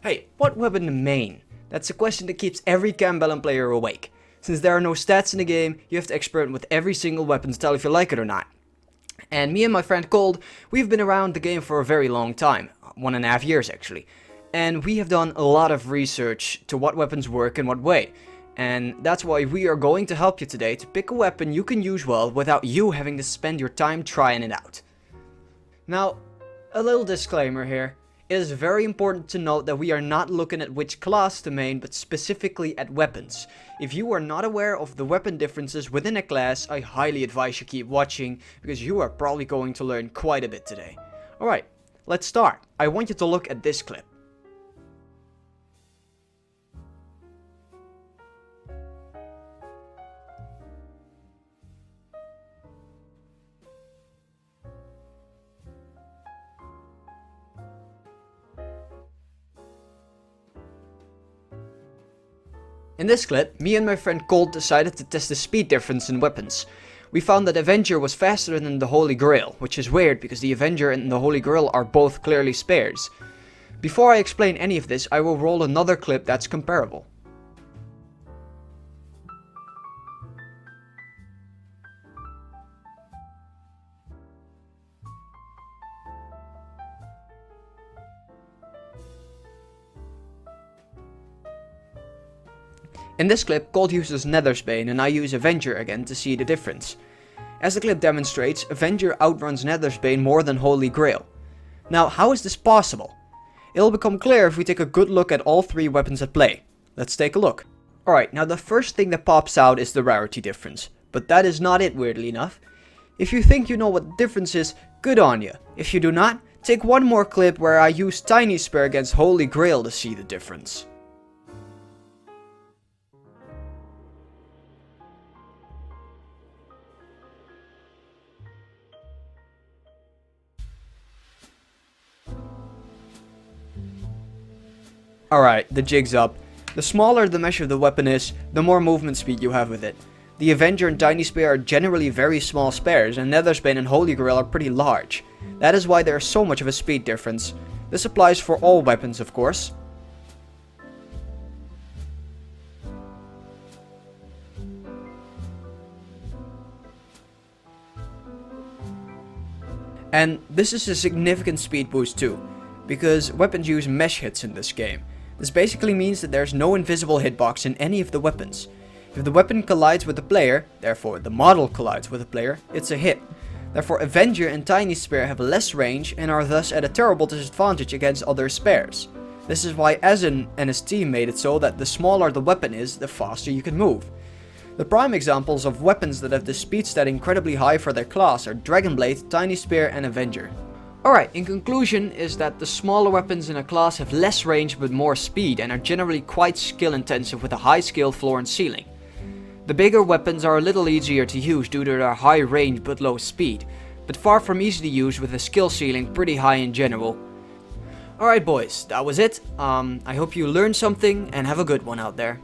Hey, what weapon to main? That's a question that keeps every Camp Bellum player awake. Since there are no stats in the game, you have to experiment with every single weapon to tell if you like it or not. And me and my friend Cold, we've been around the game for a very long time, 1.5 years actually. And we have done a lot of research to what weapons work in what way. And that's why we are going to help you today to pick a weapon you can use well without you having to spend your time trying it out. Now, a little disclaimer here. It is very important to note that we are not looking at which class to main, but specifically at weapons. If you are not aware of the weapon differences within a class, I highly advise you keep watching, because you are probably going to learn quite a bit today. Alright, let's start. I want you to look at this clip. In this clip, me and my friend Colt decided to test the speed difference in weapons. We found that Avenger was faster than the Holy Grail, which is weird because the Avenger and the Holy Grail are both clearly spares. Before I explain any of this, I will roll another clip that's comparable. In this clip, Colt uses Nethersbane and I use Avenger again to see the difference. As the clip demonstrates, Avenger outruns Nethersbane more than Holy Grail. Now, how is this possible? It'll become clear if we take a good look at all three weapons at play. Let's take a look. Alright, now the first thing that pops out is the rarity difference. But that is not it, weirdly enough. If you think you know what the difference is, good on you. If you do not, take one more clip where I use Tiny Spear against Holy Grail to see the difference. Alright, the jig's up. The smaller the mesh of the weapon is, the more movement speed you have with it. The Avenger and Tiny Spear are generally very small spares, and Nethersbane and Holy Grail are pretty large. That is why there is so much of a speed difference. This applies for all weapons, of course. And this is a significant speed boost too, because weapons use mesh hits in this game. This basically means that there's no invisible hitbox in any of the weapons. If the weapon collides with the player, therefore the model collides with the player, it's a hit. Therefore Avenger and Tiny Spear have less range and are thus at a terrible disadvantage against other spares. This is why Azin and his team made it so that the smaller the weapon is, the faster you can move. The prime examples of weapons that have the speed stat incredibly high for their class are Dragonblade, Tiny Spear and Avenger. Alright, in conclusion is that the smaller weapons in a class have less range but more speed and are generally quite skill intensive with a high skill floor and ceiling. The bigger weapons are a little easier to use due to their high range but low speed, but far from easy to use with a skill ceiling pretty high in general. Alright boys, that was it. I hope you learned something and have a good one out there.